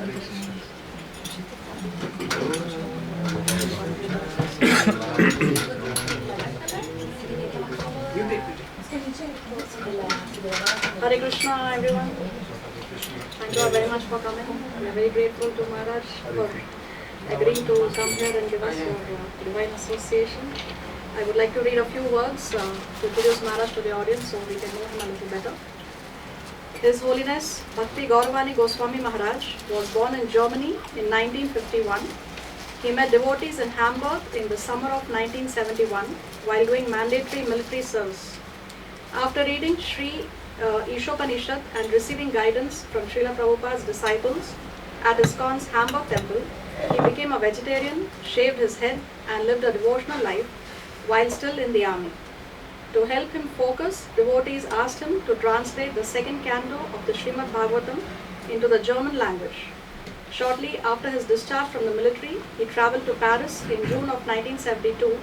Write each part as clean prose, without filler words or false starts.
Hare Krishna, everyone. Thank you all very much for coming. We are very grateful to Maharaj for agreeing to come here and give us your divine association. I would like to read a few words to introduce Maharaj to the audience so we can know him a little better. His Holiness Bhakti Gauravani Goswami Maharaj was born in Germany in 1951. He met devotees in Hamburg in the summer of 1971 while doing mandatory military service. After reading Sri Ishopanishad and receiving guidance from Srila Prabhupada's disciples at ISKCON's Hamburg temple, he became a vegetarian, shaved his head and lived a devotional life while still in the army. To help him focus, devotees asked him to translate the second canto of the Srimad Bhagavatam into the German language. Shortly after his discharge from the military, he travelled to Paris in June of 1972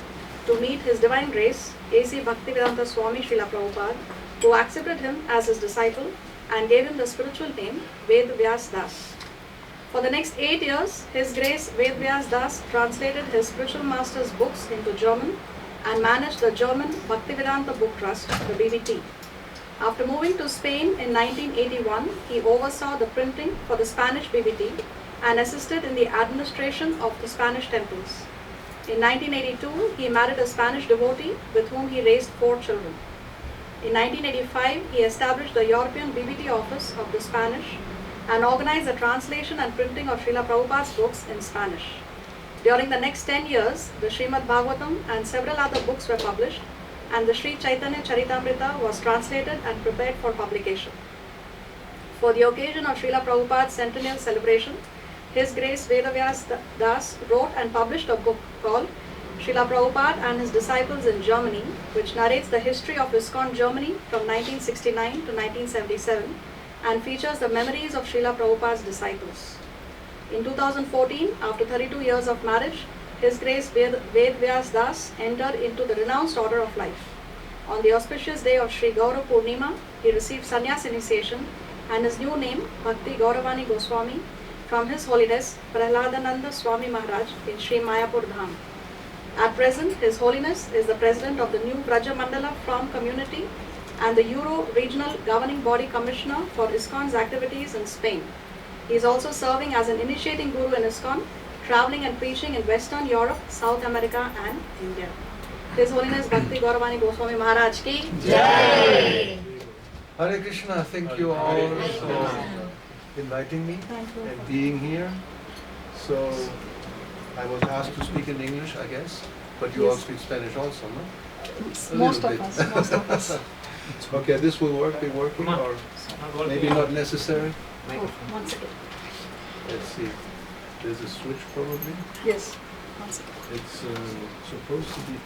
to meet His Divine Grace, A.C. Bhaktivedanta Swami Srila Prabhupada, who accepted him as his disciple and gave him the spiritual name Ved Vyas Das. For the next 8 years, His Grace Ved Vyas Das translated his spiritual master's books into German and managed the German Bhaktivedanta Book Trust, the BBT. After moving to Spain in 1981, he oversaw the printing for the Spanish BBT and assisted in the administration of the Spanish temples. In 1982, he married a Spanish devotee with whom he raised 4 children. In 1985, he established the European BBT office of the Spanish and organized the translation and printing of Srila Prabhupada's books in Spanish. During the next 10 years, the Srimad Bhagavatam and several other books were published, and the Sri Chaitanya Charitamrita was translated and prepared for publication. For the occasion of Srila Prabhupada's centennial celebration, His Grace Vedavyas Das wrote and published a book called Srila Prabhupada and His Disciples in Germany, which narrates the history of ISKCON Germany from 1969 to 1977 and features the memories of Srila Prabhupada's disciples. In 2014, after 32 years of marriage, His Grace Ved Vyas Das entered into the renounced order of life. On the auspicious day of Sri Gaura Purnima, he received sannyas initiation and his new name, Bhakti Gauravani Goswami, from His Holiness Prahladananda Swami Maharaj in Sri Mayapur Dham. At present, His Holiness is the President of the new Vraja Mandala From Community and the Euro Regional Governing Body Commissioner for ISKCON's activities in Spain. He is also serving as an initiating guru in ISKCON, traveling and preaching in Western Europe, South America and India. His Holiness Bhakti Gauravani Goswami Maharaj ki Jai! Hare Krishna, thank you all for inviting me and being here. So I was asked to speak in English, I guess, but you all speak Spanish also, no? Most of us. Okay, this will be working, or maybe not necessary? Oh, 1 second. Let's see. There's a switch probably. Yes, 1 second. It's supposed to be.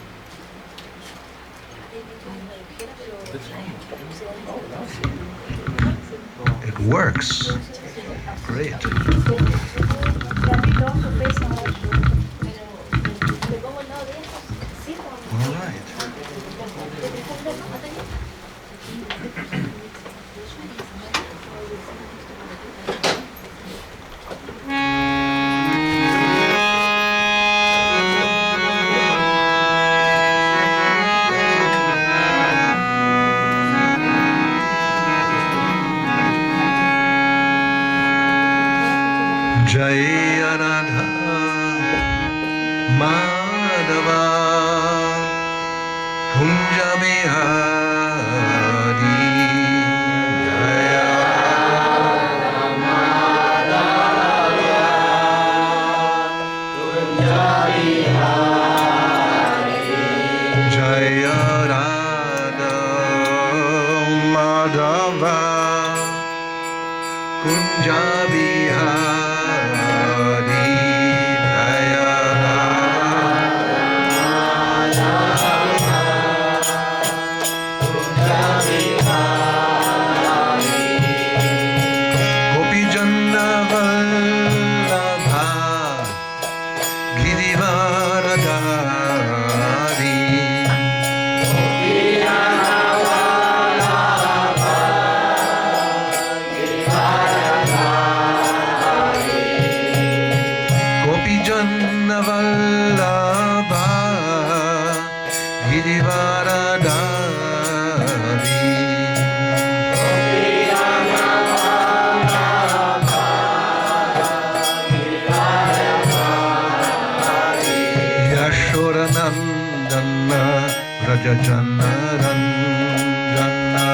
It works. Great. All right. Jai Radha Madhava Kunja Bihari Jaya Radha Madhava Kunja Bihari Jaya Radha Madhava Kunja Bihari Hare Vraja Janna Ranjana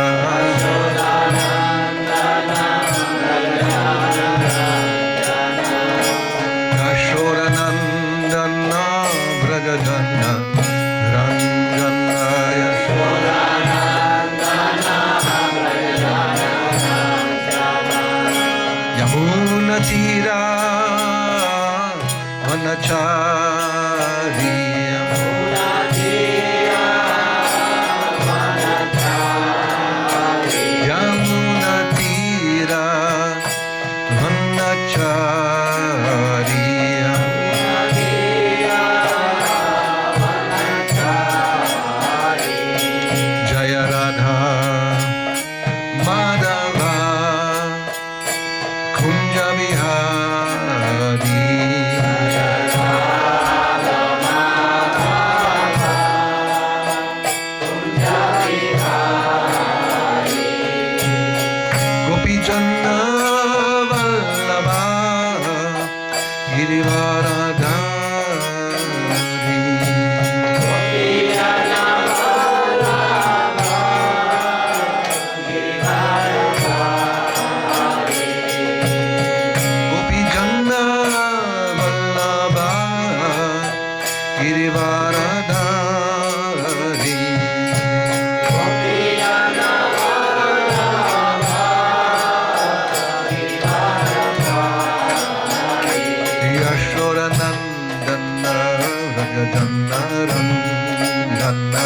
Yashodanandana Vraja Janna Ranjana Yamuna Tira Vanachari Yamuna Tira Vanachari Jaya Radha Madhava Kunja Vihari Gopi Janna Vallabha Girivaradhari Gopi Janna Vallabha Girivaradhari Yashodanandana Vraja Janna Ranjana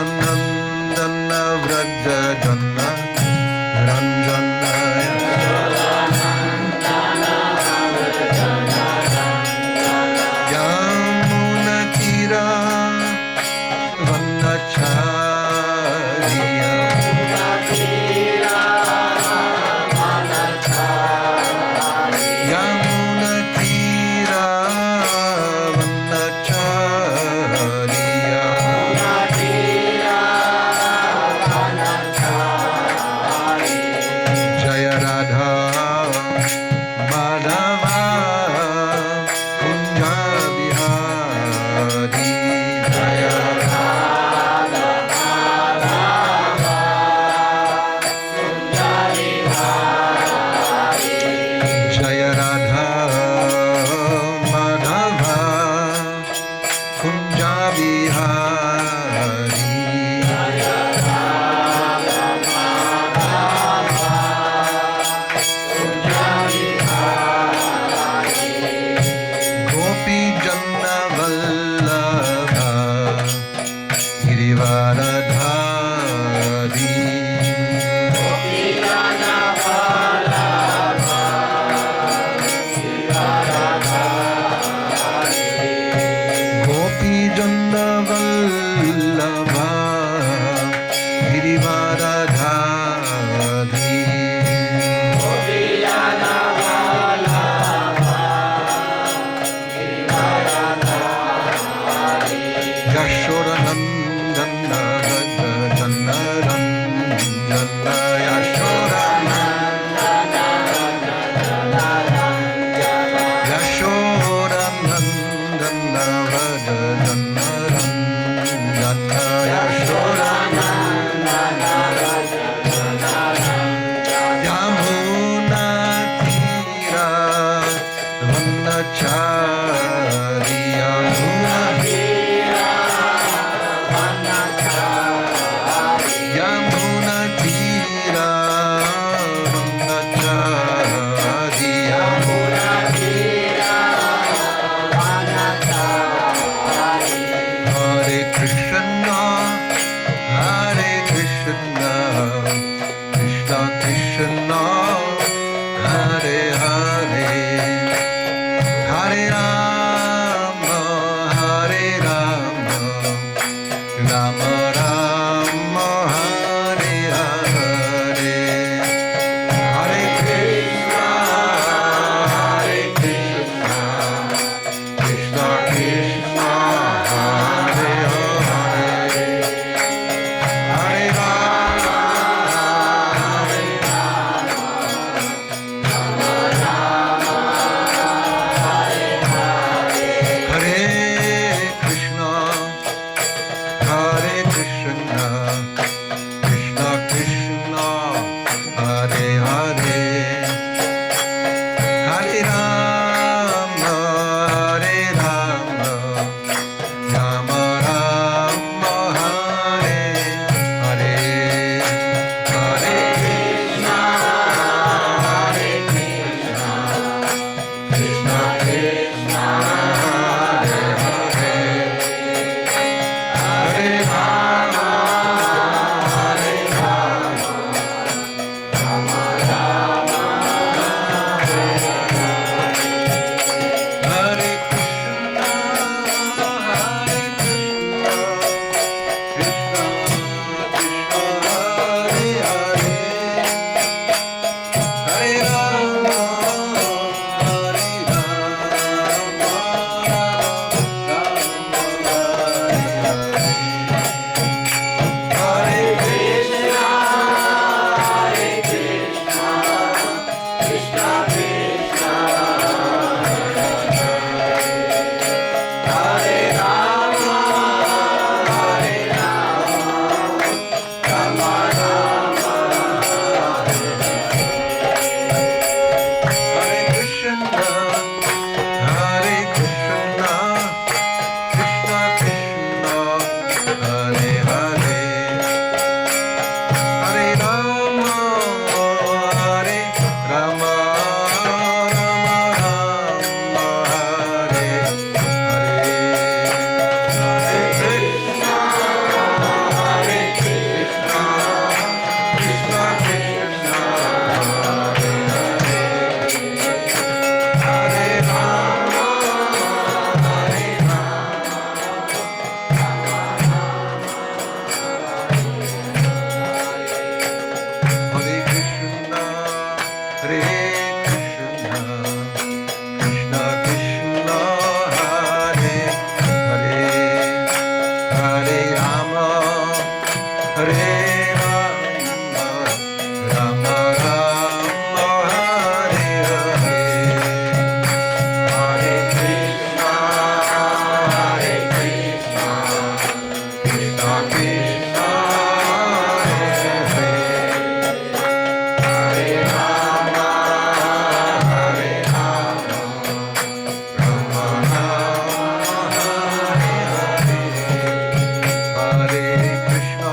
Yashodanandana Vraja Janna Ranjana Yamuna Tira Vanachariya Yamuna Tira Vanachariya Jaya Radha Madhava Kunja Vihari Jaya Jaya Radha Madhava Kunja Vihari Gopi Janna Vallabha Girivaradhari Gopi Janna Vallabha Girivaradhari Yashodanandana Vraja Hare Rama, Rama Hare Hare, Hare Krishna, Krishna Krishna, Hare Hare, Hare Rama, Rama Rama, Hare Hare, Hare Krishna,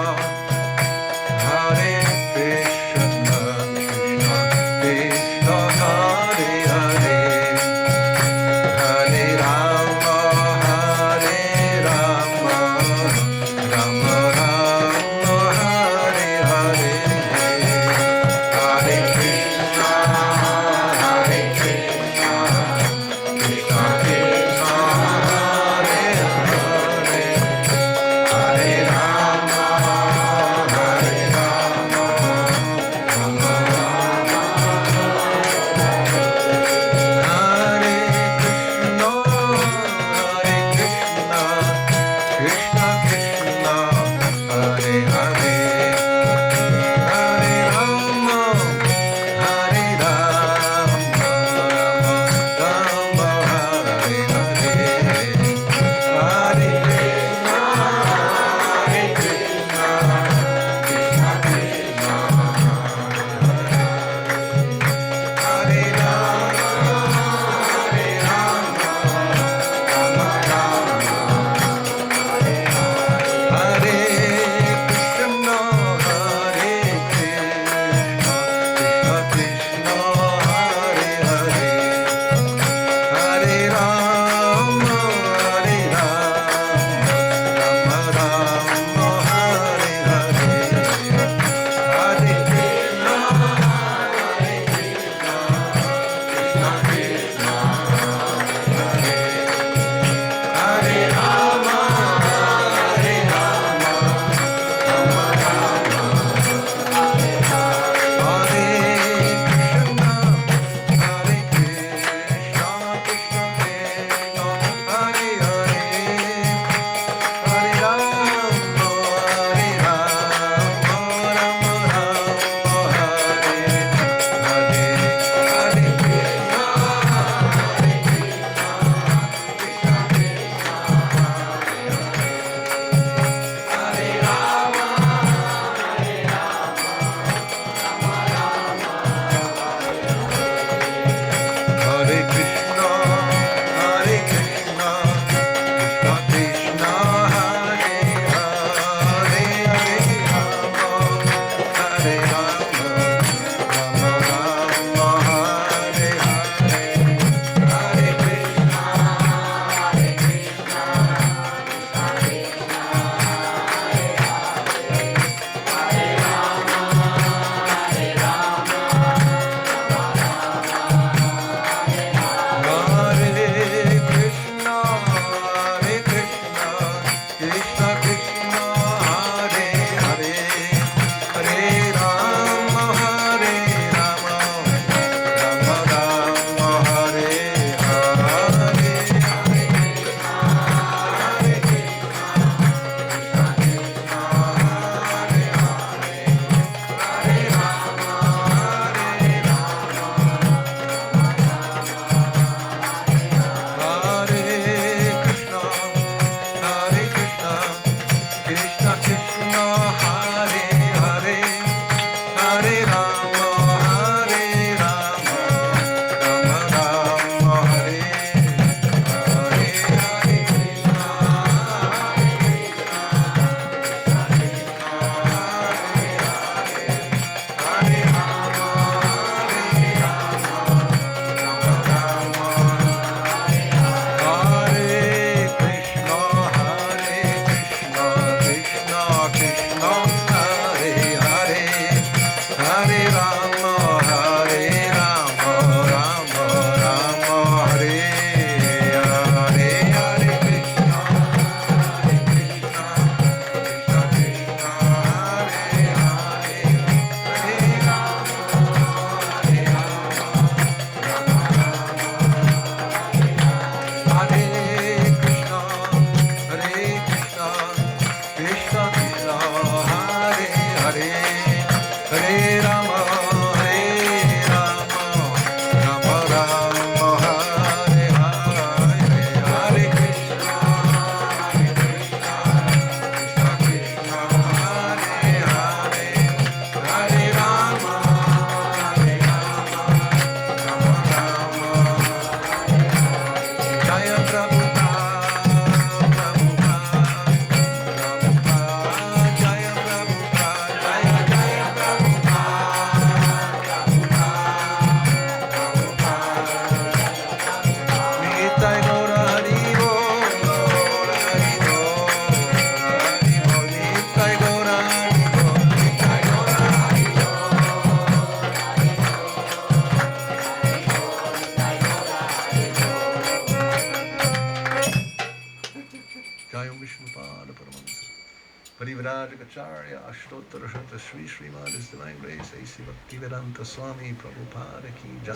Acharya Ashtottara Shata Sri Srimad His Divine Grace A.C. Bhaktivedanta Swami Prabhupada Ki Jai.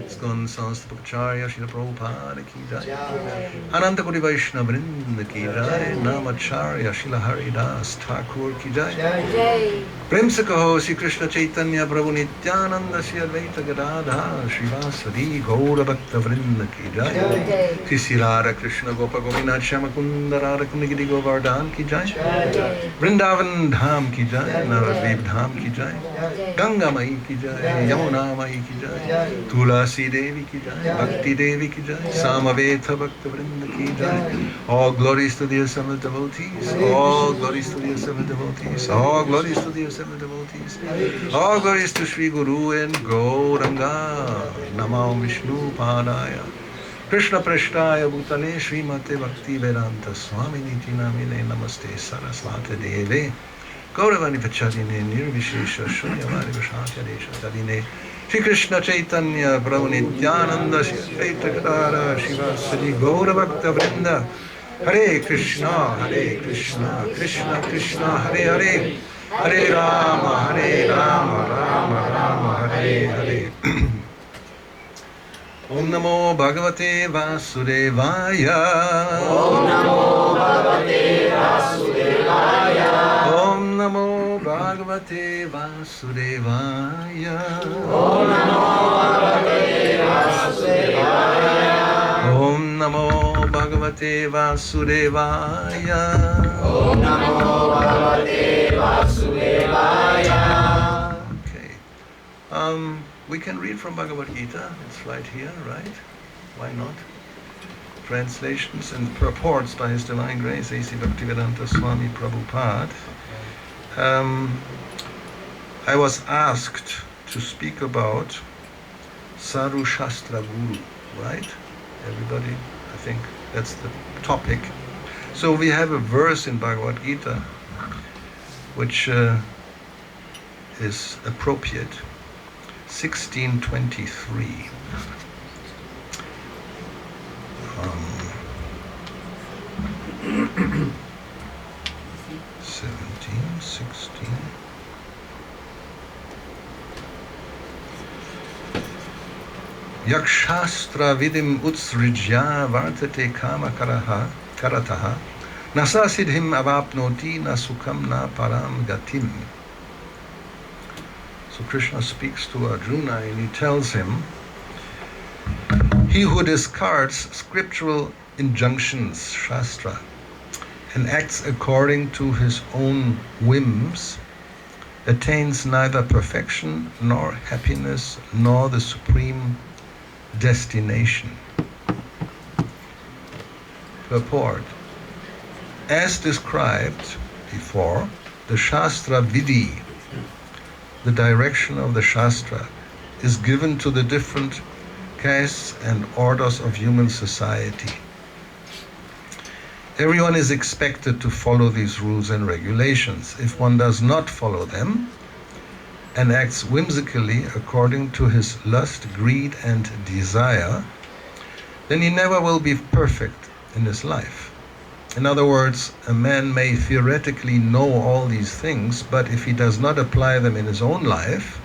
Iskon Sanstha Acharya Srila Prabhupada Ki Jai. Ananta Koti Vaishnava Vrinda Ki Jai. Namacharya Srila Haridas Thakur Ki Jai. Prem se kaho Shri Krishna Chaitanya Prabhu Nityananda Shri Advaita Gadadha Srivasadi Gaura Bhakta Vrinda Ki Jai. Shri Sri Radha Krishna Gopa Gopinath Shama Kunda Radha Kundigiri Govardhan Ki Jai. Vrindavan Dham Ki Jai. Navadvip Dham Ki Jai. Ganga Mai Ki Jai. Yamuna Mai Ki Jai. Tulasi Devi Ki Jai. Bhakti Devi Ki Jai. Samaveta Bhakta Vrinda Ki Jai. All glories to the assembled devotees. All glories to the assembled devotees. All glories to the assembled devotees. All glories to Sri Guru and Gauranga. Namam Vishnu Padaya. Krishna Prashtaya Bhutale Srimate Bhakti Vedanta Swami Niti Namine Namaste Saraswati Deve Gauravani Vachadine Nirvishesha Shunyavadi Vashatya Desha Tadine Shri Krishna Chaitanya Prabhu Nityananda Shri Advaita Gadadha Shivasadi Gaura Bhakta Vrinda Hare Krishna Krishna Krishna Hare Hare Hare Rama Rama Rama Hare Hare Om Namo Bhagavate Vasudevaya. Om Namo Bhagavate Vasudevaya. Om Namo Bhagavate Vasudevaya. Om Namo Bhagavate Vasudevaya. Om Namo Bhagavate Vasudevaya. Okay. We can read from Bhagavad Gita. It's right here, right? Why not? Translations and purports by His Divine Grace A.C. Bhaktivedanta Swami Prabhupada. I was asked to speak about Sadhu Shastra Guru, right? Everybody, I think that's the topic. So we have a verse in Bhagavad Gita which is appropriate. 1623. 16. Yakshastra vidim utsrijya vartate kama karataha nasasidhim avapnoti nasukam na param gatim. So Krishna speaks to Arjuna and he tells him, he who discards scriptural injunctions, Shastra, and acts according to his own whims, attains neither perfection nor happiness nor the supreme destination. Purport. As described before, the Shastra Vidhi, the direction of the Shastra, is given to the different castes and orders of human society. Everyone is expected to follow these rules and regulations. If one does not follow them and acts whimsically according to his lust, greed, and desire, then he never will be perfect in his life. In other words, a man may theoretically know all these things, but if he does not apply them in his own life,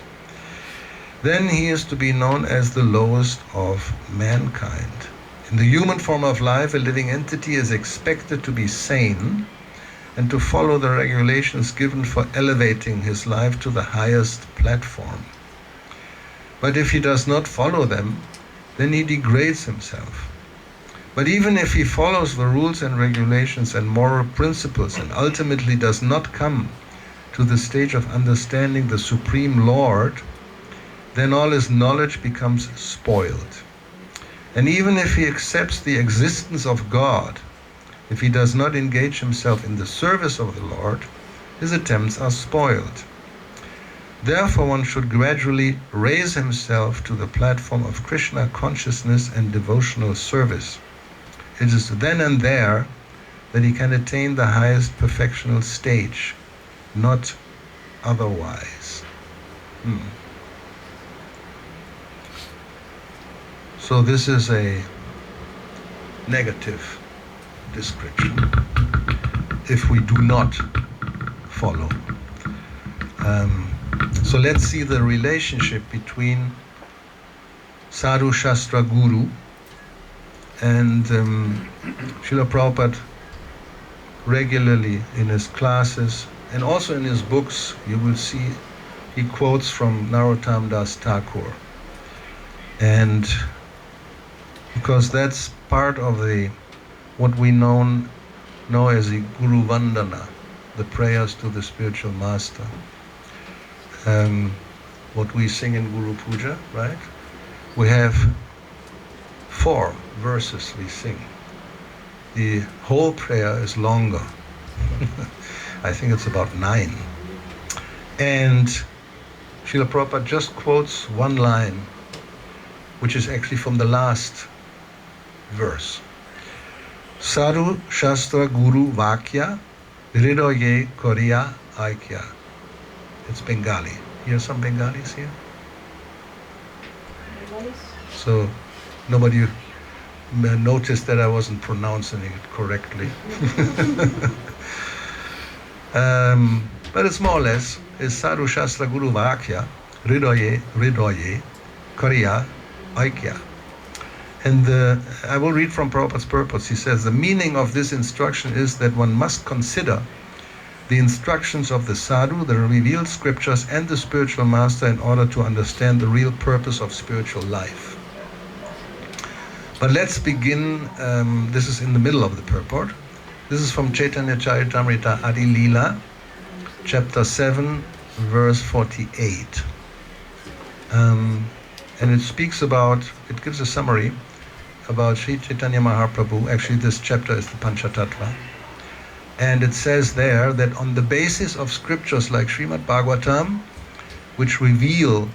then he is to be known as the lowest of mankind. In the human form of life, a living entity is expected to be sane and to follow the regulations given for elevating his life to the highest platform. But if he does not follow them, then he degrades himself. But even if he follows the rules and regulations and moral principles and ultimately does not come to the stage of understanding the Supreme Lord, then all his knowledge becomes spoiled. And even if he accepts the existence of God, if he does not engage himself in the service of the Lord, his attempts are spoiled. Therefore, one should gradually raise himself to the platform of Krishna consciousness and devotional service. It is then and there that he can attain the highest perfectional stage, not otherwise. So this is a negative description. If we do not follow. So let's see the relationship between Sadhu Shastra Guru and Srila Prabhupada regularly in his classes and also in his books. You will see he quotes from Narottam Das Thakur, and because that's part of the what we know as the Guru Vandana, the prayers to the spiritual master. What we sing in Guru Puja, right? We have 4 verses we sing. The whole prayer is longer. I think it's about 9. And Srila Prabhupada just quotes one line, which is actually from the last verse. Sadhu Shastra Guru Vakya Hridoye Koriya Aikya. It's Bengali. Hear some Bengalis here? So nobody noticed that I wasn't pronouncing it correctly. But it's more or less, is Sadhu Shastra Guru Vakya Hridoye Koriya Aikya. And I will read from Prabhupada's purpose. He says, the meaning of this instruction is that one must consider the instructions of the sadhu, the revealed scriptures, and the spiritual master in order to understand the real purpose of spiritual life. But let's begin, this is in the middle of the purport. This is from Chaitanya Charitamrita Adi Leela, chapter 7, verse 48. And it speaks about, it gives a summary about Sri Chaitanya Mahaprabhu. Actually, this chapter is the Panchatattva. And it says there that on the basis of scriptures like Srimad Bhagavatam, which reveal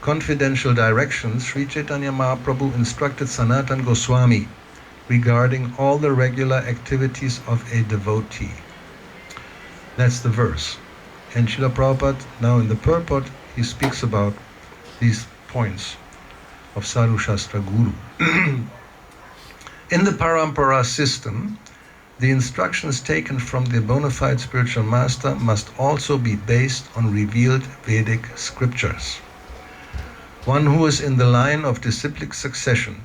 confidential directions, Sri Chaitanya Mahaprabhu instructed Sanatana Goswami regarding all the regular activities of a devotee. That's the verse. And Srila Prabhupada, now in the purport, he speaks about these points of Sadhu Shastra Guru. In the Parampara system, the instructions taken from the bona fide spiritual master must also be based on revealed Vedic scriptures. One who is in the line of disciplic succession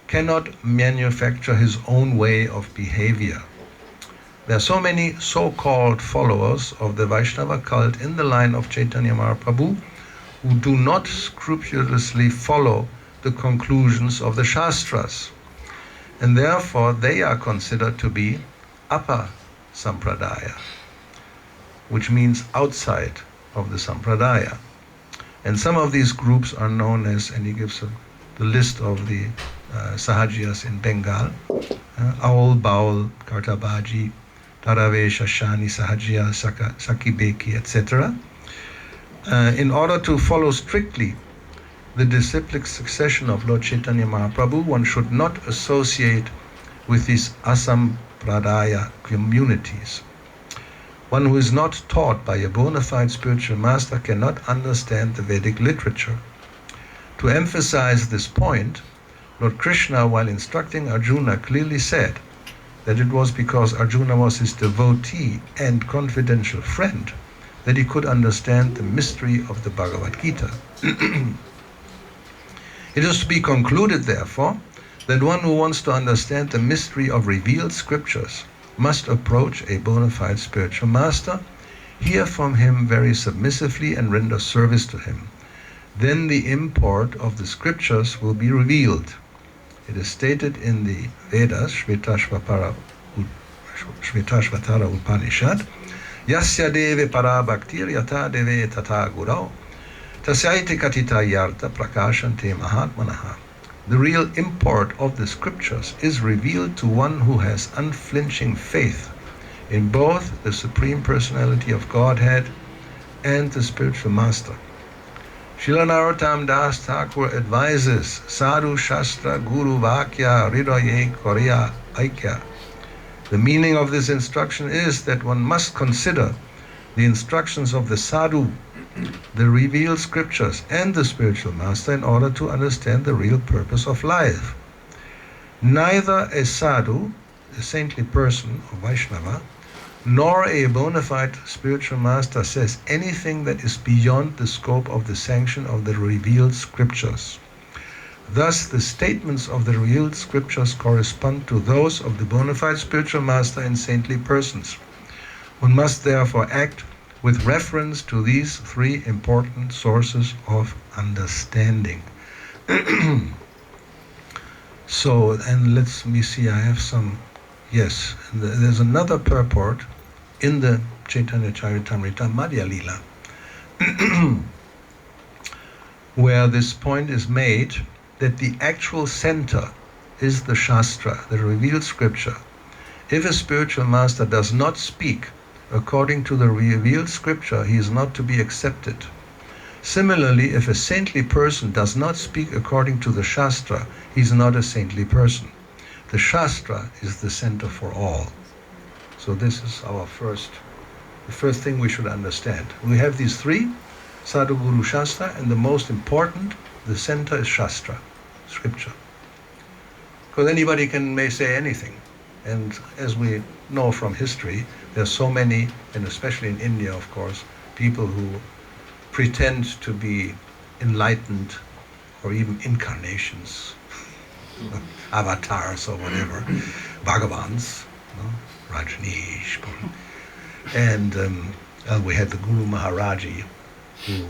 cannot manufacture his own way of behavior. There are so many so-called followers of the Vaishnava cult in the line of Chaitanya Mahaprabhu who do not scrupulously follow the conclusions of the Shastras, and therefore they are considered to be upper sampradaya, which means outside of the sampradaya. And some of these groups are known as, and he gives the list of the Sahajiyas in Bengal, Aul, Baul, Kartabaji, Taravesha, Shani, Sahajiya, Sakibeki, etc. In order to follow strictly the disciplic succession of Lord Chaitanya Mahaprabhu, one should not associate with these asampradaya communities. One who is not taught by a bona fide spiritual master cannot understand the Vedic literature. To emphasize this point, Lord Krishna, while instructing Arjuna, clearly said that it was because Arjuna was his devotee and confidential friend that he could understand the mystery of the Bhagavad Gita. It is to be concluded, therefore, that one who wants to understand the mystery of revealed scriptures must approach a bona fide spiritual master, hear from him very submissively, and render service to him. Then the import of the scriptures will be revealed. It is stated in the Vedas, Shvetashvatara Upanishad, Yasya deve para bhaktir yata deve tata gurau, tasyaite katita yarta prakashante mahatmanaha. The real import of the scriptures is revealed to one who has unflinching faith in both the Supreme Personality of Godhead and the spiritual master. Srila Narottam Das Thakur advises Sadhu Shastra Guru Vakya Hridoye Koriya Aikya. The meaning of this instruction is that one must consider the instructions of the sadhu, the revealed scriptures, and the spiritual master in order to understand the real purpose of life. Neither a sadhu, a saintly person or Vaishnava, nor a bona fide spiritual master says anything that is beyond the scope of the sanction of the revealed scriptures. Thus, the statements of the revealed scriptures correspond to those of the bona fide spiritual master and saintly persons. One must therefore act with reference to these three important sources of understanding. So, and let me see, I have some, yes, there's another purport in the Chaitanya Charitamrita Madhya Lila, where this point is made that the actual center is the Shastra, the revealed scripture. If a spiritual master does not speak according to the revealed scripture, he is not to be accepted. Similarly, if a saintly person does not speak according to the Shastra, he is not a saintly person. The Shastra is the center for all. So this is the first thing we should understand. We have these three, Sadhu, Guru, Shastra, and the most important, the center is Shastra, scripture. Because anybody may say anything. And as we know from history, there's so many, and especially in India, of course, people who pretend to be enlightened or even incarnations, avatars or whatever, Bhagavans, Rajneesh. And we had the Guru Maharaji, who,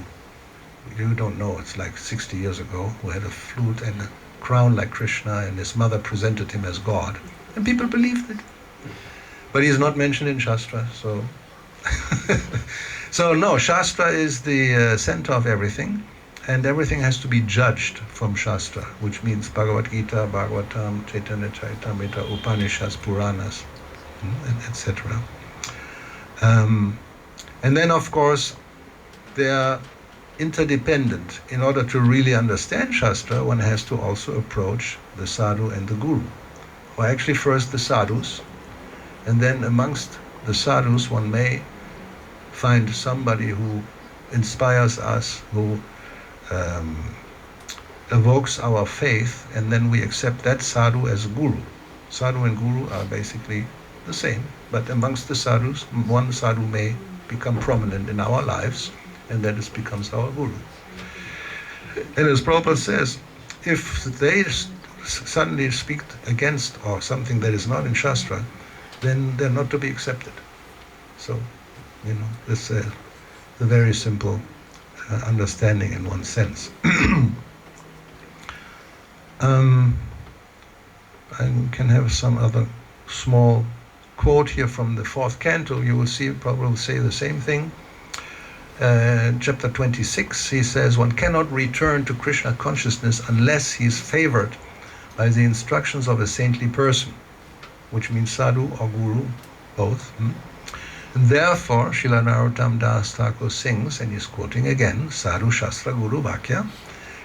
you don't know, it's like 60 years ago, who had a flute and a crown like Krishna, and his mother presented him as God. And people believed it. But he's not mentioned in Shastra, so... So no, Shastra is the center of everything, and everything has to be judged from Shastra, which means Bhagavad Gita, Bhagavatam, Chaitanya Charitamrita, Upanishads, Puranas, etc. And then, of course, they are interdependent. In order to really understand Shastra, one has to also approach the sadhu and the guru. Or actually first the sadhus, and then amongst the sadhus one may find somebody who inspires us, who evokes our faith, and then we accept that sadhu as guru. Sadhu and guru are basically the same, but amongst the sadhus, one sadhu may become prominent in our lives, and that becomes our guru. And as Prabhupada says, if they suddenly speak against or something that is not in Shastra, then they're not to be accepted. So, this is a very simple understanding in one sense. I can have some other small quote here from the 4th canto. You will see, probably say the same thing. Chapter 26, he says, one cannot return to Krishna consciousness unless he is favored by the instructions of a saintly person, which means sadhu or guru, both. And therefore, Srila Narottam Das Thakur sings, and he's quoting again, Sadhu Shastra Guru Vakya,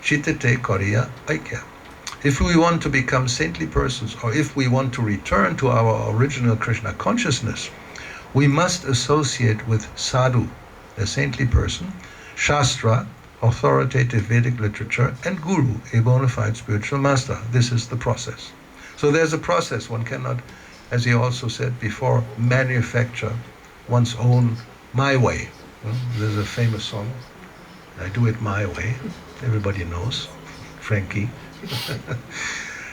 Chittate Koriya Aikya. If we want to become saintly persons, or if we want to return to our original Krishna consciousness, we must associate with sadhu, a saintly person, Shastra, authoritative Vedic literature, and Guru, a bona fide spiritual master. This is the process. So there's a process. One cannot, as he also said before, manufacture one's own my way. There's a famous song, I do it my way. Everybody knows, Frankie.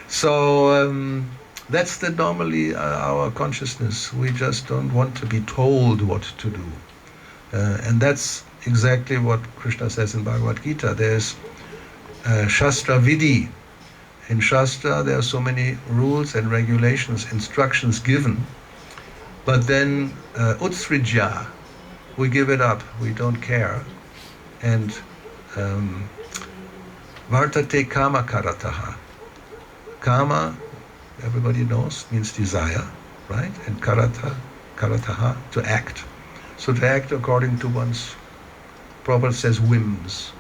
So that's normally our consciousness. We just don't want to be told what to do. And that's exactly what Krishna says in Bhagavad Gita. There's Shastra Vidhi. In Shastra there are so many rules and regulations, instructions given. But then Utsrijya, we give it up, we don't care. And Vartate Kama Karataha. Kama, everybody knows, means desire, right? And Karataha, to act. So to act according to one's, Prabhupada says, whims.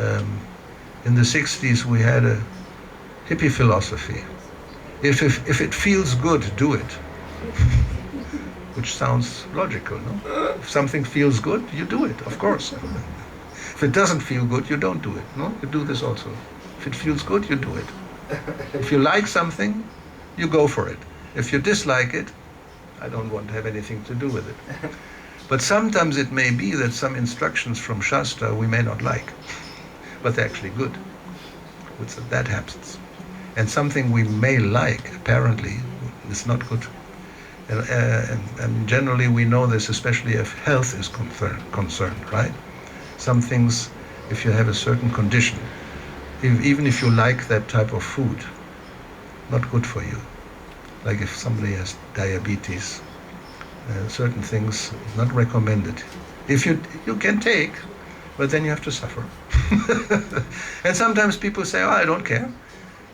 In the 60s we had a hippie philosophy. If it feels good, do it. Which sounds logical, no? If something feels good, you do it, of course. If it doesn't feel good, you don't do it, no? You do this also. If it feels good, you do it. If you like something, you go for it. If you dislike it, I don't want to have anything to do with it. But sometimes it may be that some instructions from Shastra we may not like, but they're actually good. That happens. And something we may like, apparently, is not good. And generally we know this, especially if health is concerned, right? Some things, if you have a certain condition, even if you like that type of food, not good for you. Like if somebody has diabetes, certain things not recommended. If you can take, but then you have to suffer. And sometimes people say, oh, I don't care,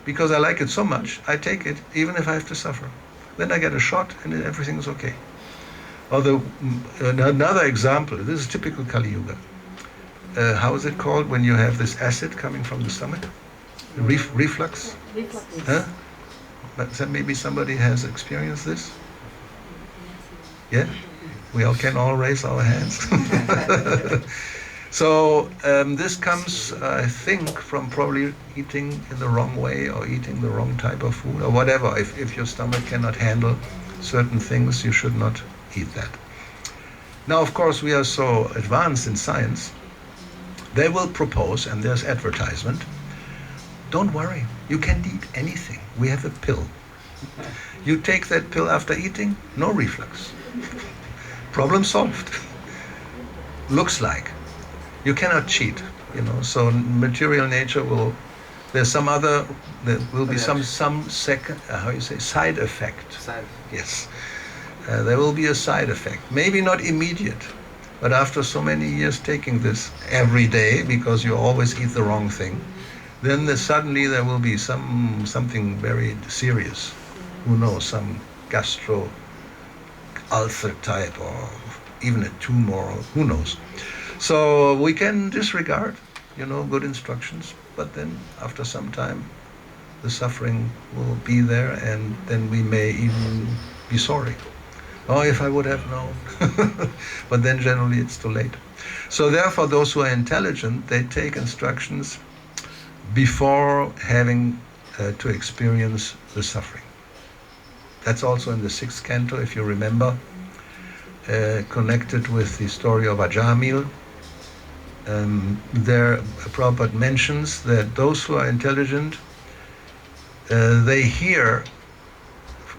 because I like it so much, I take it, even if I have to suffer. Then I get a shot and everything is okay. Although, another example, this is typical Kali Yuga. How is it called when you have this acid coming from the stomach? Reflux? Reflux. Huh? But maybe somebody has experienced this? Yeah? We all can all raise our hands. So this comes, I think, from probably eating in the wrong way or eating the wrong type of food or whatever. If your stomach cannot handle certain things, you should not eat that. Now, of course, we are so advanced in science, they will propose, and there's advertisement, don't worry, you can eat anything. We have a pill. You take that pill after eating, no reflux. Problem solved. Looks like. You cannot cheat, so material nature will, there will be some second, side effect. Yes. There will be a side effect. Maybe not immediate, but after so many years taking this every day, because you always eat the wrong thing, then suddenly there will be something very serious. Who knows, some gastro ulcer type or even a tumor, or who knows. So we can disregard, good instructions, but then after some time the suffering will be there, and then we may even be sorry. Oh, if I would have known. But then generally it's too late. So therefore those who are intelligent, they take instructions before having to experience the suffering. That's also in the 6th canto, if you remember, connected with the story of Ajamil. There Prabhupada mentions that those who are intelligent, they hear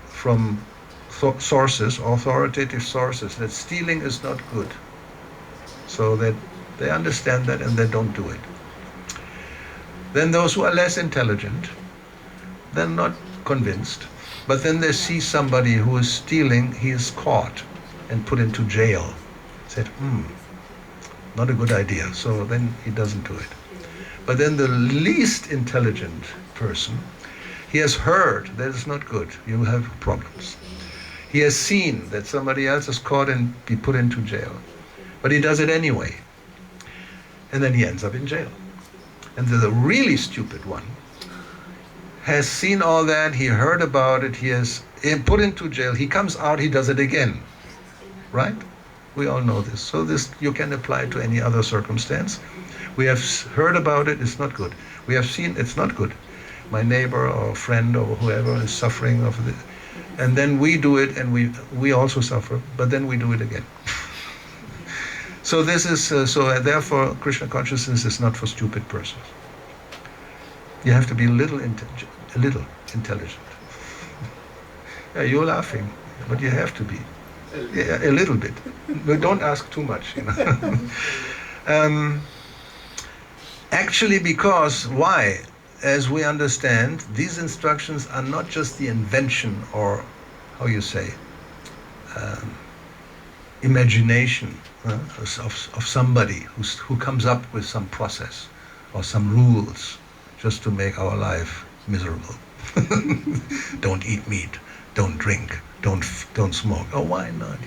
from sources, authoritative sources, that stealing is not good. So that they understand that and they don't do it. Then those who are less intelligent, they're not convinced, but then they see somebody who is stealing, he is caught and put into jail. Said, not a good idea, so then he doesn't do it. But then the least intelligent person, he has heard that it's not good, you have problems. He has seen that somebody else is caught and be put into jail, but he does it anyway. And then he ends up in jail. And the really stupid one has seen all that, he heard about it, he is put into jail, he comes out, he does it again, right? We all know this. So this you can apply to any other circumstance. We have heard about it, it's not good. We have seen it's not good. My neighbor or friend or whoever is suffering of it, and then we do it and we also suffer, but then we do it again. So this is, therefore Krishna consciousness is not for stupid persons. You have to be a little intelligent. Yeah, you're laughing, but you have to be. Yeah, a little bit. But don't ask too much, Actually, because, why? As we understand, these instructions are not just the invention or, how you say, imagination of somebody who comes up with some process or some rules just to make our life miserable. Don't eat meat, don't drink, don't smoke. Oh, why not?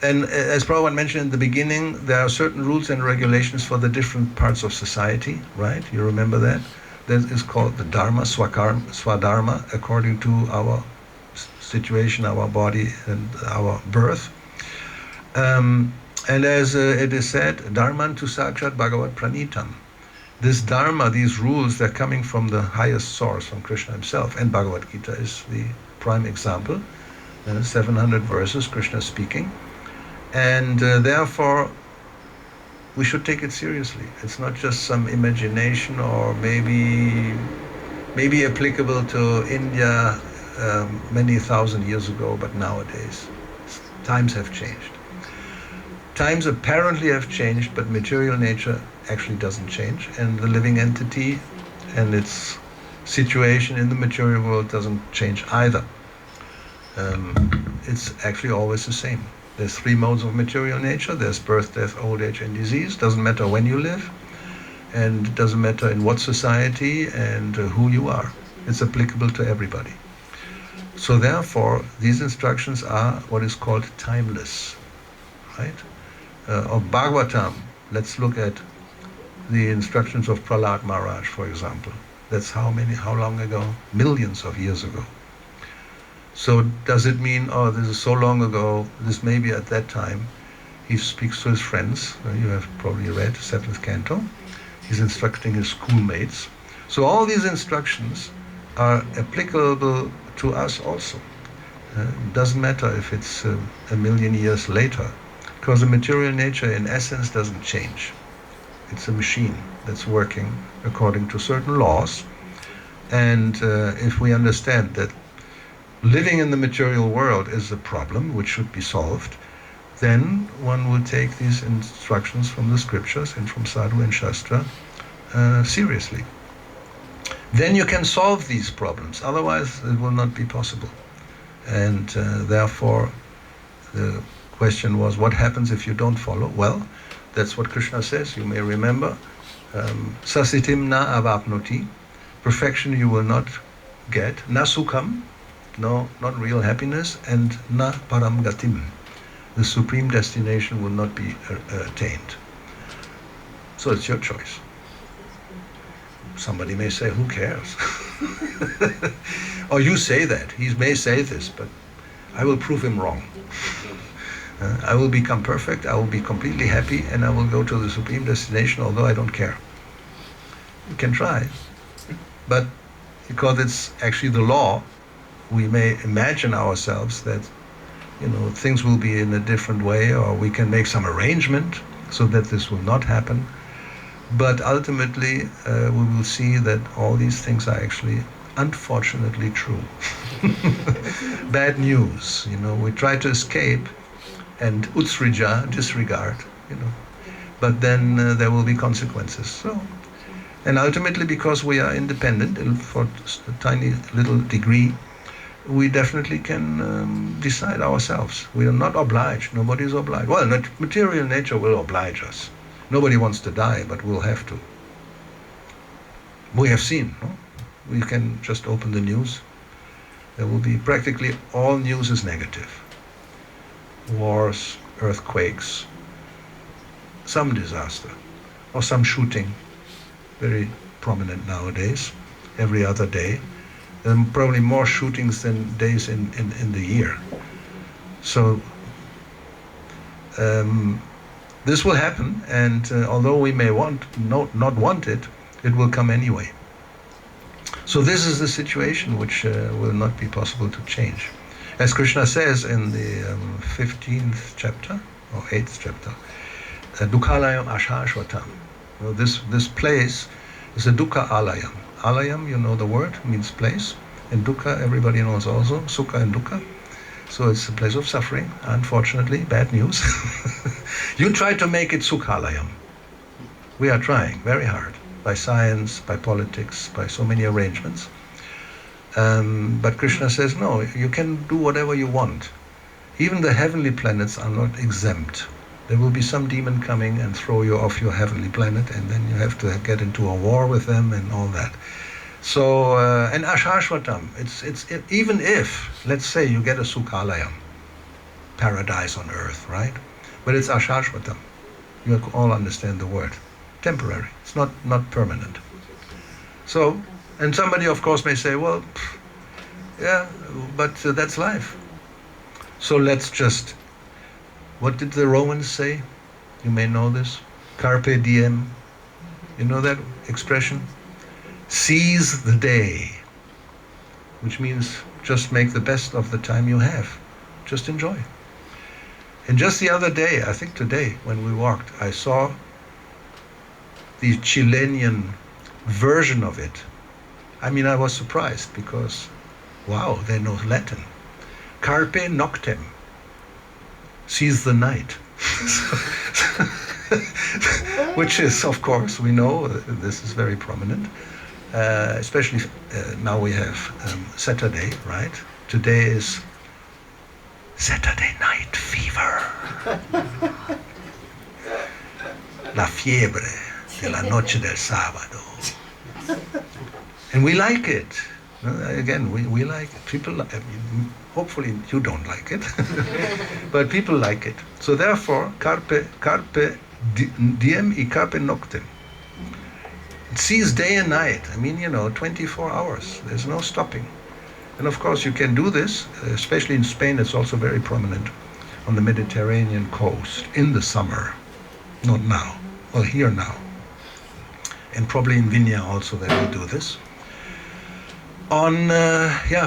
And as Prabhupada mentioned in the beginning, there are certain rules and regulations for the different parts of society, right? You remember that? That is called the Dharma, Swadharma, according to our situation, our body, and our birth. And as it is said, Dharman tu sakshat bhagavat pranitam. This Dharma, these rules, they're coming from the highest source, from Krishna himself, and Bhagavad Gita is the prime example. 700 verses, Krishna speaking. And therefore, we should take it seriously. It's not just some imagination or maybe applicable to India many thousand years ago, but nowadays times have changed. Times apparently have changed, but material nature actually doesn't change, and the living entity and its situation in the material world doesn't change either. It's actually always the same. There's three modes of material nature. There's birth, death, old age, and disease. Doesn't matter when you live, and it doesn't matter in what society and who you are. It's applicable to everybody. So therefore, these instructions are what is called timeless, right? Of Bhagavatam, let's look at the instructions of Prahlad Maharaj, for example. That's how long ago? Millions of years ago. So does it mean, oh, this is so long ago, this may be at that time? He speaks to his friends. You have probably read 7th canto. He's instructing his schoolmates. So all these instructions are applicable to us also. It doesn't matter if it's a million years later, because the material nature in essence doesn't change. It's a machine that's working according to certain laws. And if we understand that living in the material world is a problem which should be solved, then one will take these instructions from the scriptures and from Sadhu and Shastra seriously. Then you can solve these problems, otherwise it will not be possible. And therefore the question was, what happens if you don't follow? Well, that's what Krishna says, you may remember. Sasitim na avapnoti, perfection you will not get. Na sukham, no, not real happiness. And na param gatim, the supreme destination will not be attained. So it's your choice. Somebody may say, who cares? Or you say that. He may say this, but I will prove him wrong. I will become perfect, I will be completely happy, and I will go to the supreme destination, although I don't care. You can try. But because it's actually the law, we may imagine ourselves that, things will be in a different way, or we can make some arrangement so that this will not happen. But ultimately, we will see that all these things are actually, unfortunately, true. Bad news, we try to escape and utsrija, disregard, but then there will be consequences. So, and ultimately, because we are independent for a tiny little degree, we definitely can decide ourselves. We are not obliged. Nobody is obliged. Well, material nature will oblige us. Nobody wants to die, but we'll have to. We have seen, no? We can just open the news. There will be practically all news is negative. Wars, earthquakes, some disaster, or some shooting, very prominent nowadays, every other day. There are probably more shootings than days in the year. So this will happen, and although we may not want it, it will come anyway. So this is the situation which will not be possible to change. As Krishna says in the 15th chapter, or 8th chapter, Dukhalayam Ashashvatam. This place is a Dukkha Alayam. Alayam, the word, means place. And Dukkha, everybody knows also, Sukha and Dukkha. So it's a place of suffering, unfortunately, bad news. You try to make it Sukhalayam. We are trying very hard, by science, by politics, by so many arrangements. But Krishna says, no, you can do whatever you want. Even the heavenly planets are not exempt. There will be some demon coming and throw you off your heavenly planet, and then you have to get into a war with them and all that. So, and Ashashvatam, it's even if, let's say, you get a Sukhalayam, paradise on earth, right? But it's Ashashvatam. You all understand the word. Temporary. It's not permanent. So, and somebody, of course, may say, well, yeah, but that's life. So let's just, what did the Romans say? You may know this. Carpe diem. You know that expression? Seize the day. which means just make the best of the time you have. Just enjoy. And just the other day, I think today, when we walked, I saw the Chilean version of it. I mean, I was surprised because, wow, they know Latin. Carpe noctem, seize the night. Which is, of course, we know this is very prominent, especially now we have Saturday, right? Today is Saturday night fever. La fiebre de la noche del sábado. And we like it. Again, we like it. People, I mean, hopefully you don't like it, but people like it. So therefore, carpe diem y carpe noctem. It sees day and night. I mean, 24 hours. There's no stopping. And of course, you can do this, especially in Spain. It's also very prominent on the Mediterranean coast in the summer. Not now. Well, here now. And probably in Vinya also they will do this. On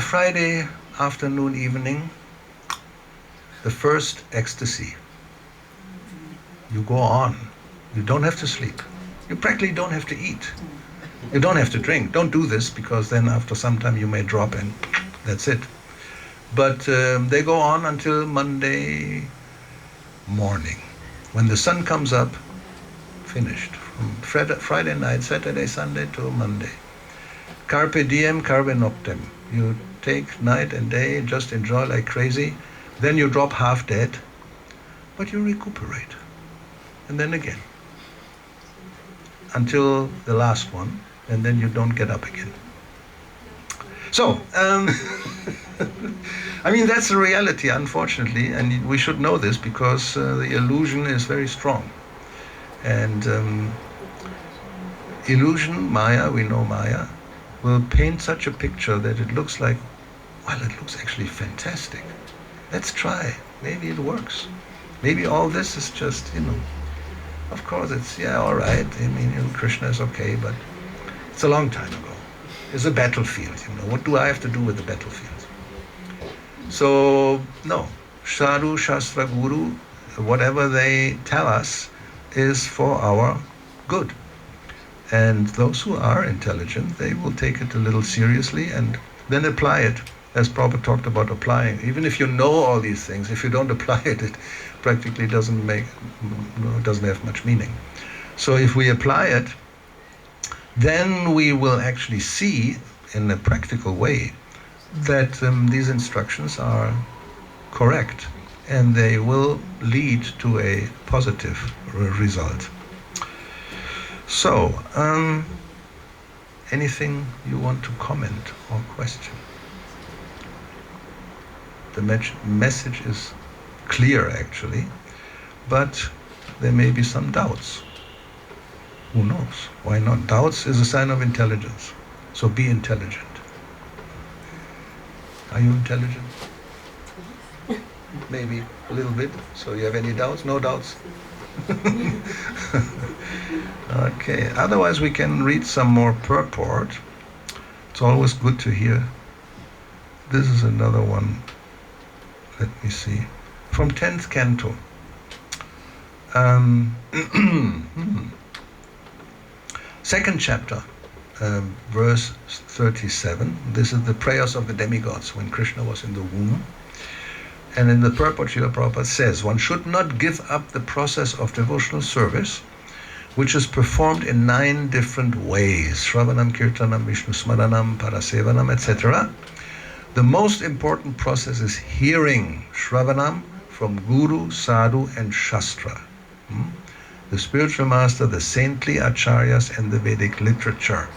Friday afternoon, evening, the first ecstasy. You go on. You don't have to sleep. You practically don't have to eat. You don't have to drink. Don't do this because then after some time you may drop and that's it. But they go on until Monday morning. When the sun comes up, finished. From Friday night, Saturday, Sunday to Monday. Carpe diem, carpe noctem. You take night and day, just enjoy like crazy. Then you drop half dead, but you recuperate. And then again. Until the last one, and then you don't get up again. So, I mean, that's the reality, unfortunately, and we should know this because the illusion is very strong. And illusion, Maya, we know Maya, will paint such a picture that it looks like, well, it looks actually fantastic. Let's try. Maybe it works. Maybe all this is just, of course it's, all right. I mean, Krishna is okay, but it's a long time ago. It's a battlefield, What do I have to do with the battlefield? So, no. Sadhu, Shastra, Guru, whatever they tell us is for our good. And those who are intelligent, they will take it a little seriously and then apply it, as Prabhupada talked about applying. Even if you know all these things, if you don't apply it, it practically doesn't have much meaning. So if we apply it, then we will actually see in a practical way that these instructions are correct and they will lead to a positive result. So, anything you want to comment or question? The message is clear actually, but there may be some doubts. Who knows? Why not? Doubts is a sign of intelligence. So be intelligent. Are you intelligent? Maybe a little bit. So you have any doubts? No doubts? Okay. Otherwise we can read some more purport. It's always good to hear. This is another one. Let me see. From 10th canto. Second chapter, verse 37. This is the prayers of the demigods when Krishna was in the womb. And in the purport, Srila Prabhupada says, one should not give up the process of devotional service, which is performed in 9 different ways. Shravanam, Kirtanam, Vishnu Smaranam, Parasevanam, etc. The most important process is hearing Shravanam from Guru, Sadhu, and Shastra. The spiritual master, the saintly acharyas, and the Vedic literature.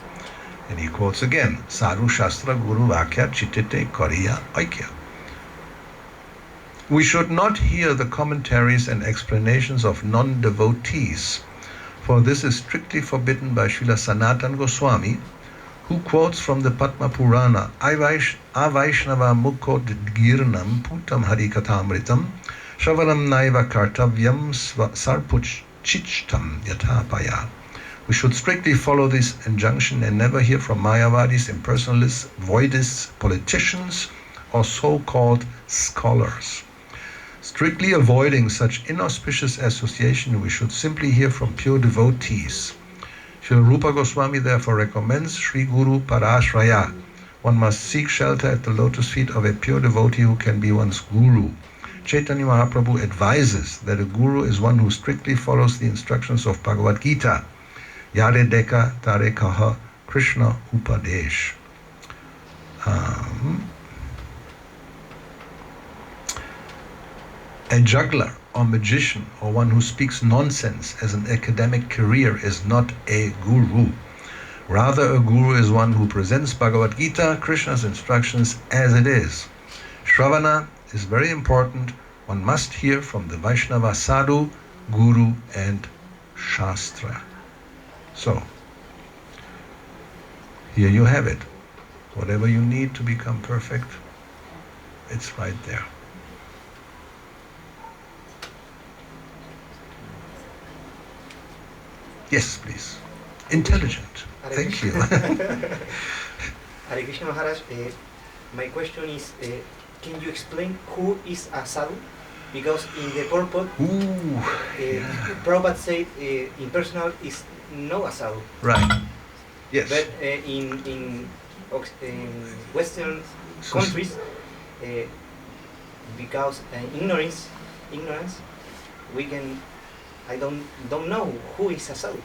And he quotes again, Sadhu, Shastra, Guru, Vakya, Chitite, Kariya, Aikya. We should not hear the commentaries and explanations of non-devotees, for this is strictly forbidden by Srila Sanatana Goswami, who quotes from the Padma Purana, Avaishnava Mukho Girnam Putam Harikatamritam Shravanam Naiva Kartavyam Sarpuchichtam Yatapaya. We should strictly follow this injunction and never hear from Mayavadis, impersonalists, voidists, politicians, or so-called scholars. Strictly avoiding such inauspicious association, we should simply hear from pure devotees. Srila Rupa Goswami therefore recommends Sri Guru Parashraya. One must seek shelter at the lotus feet of a pure devotee who can be one's guru. Chaitanya Mahaprabhu advises that a guru is one who strictly follows the instructions of Bhagavad Gita. Yare deka tare kaha Krishna Upadesh. A juggler or magician or one who speaks nonsense as an academic career is not a guru. Rather, a guru is one who presents Bhagavad Gita, Krishna's instructions, as it is. Shravana is very important. One must hear from the Vaishnava sadhu, guru, and shastra. So, here you have it. Whatever you need to become perfect, it's right there. Yes, please. Intelligent. Thank you. Hare Krishna Maharaj, my question is, can you explain who is a sadhu? Because in the purport, Prabhupada said impersonal is no a sadhu. Right. Yes. But in Western countries, because ignorance, we can. I don't know who is a sadhu.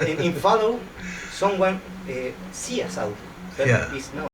In follow, someone see a sadhu, but Yeah. it's no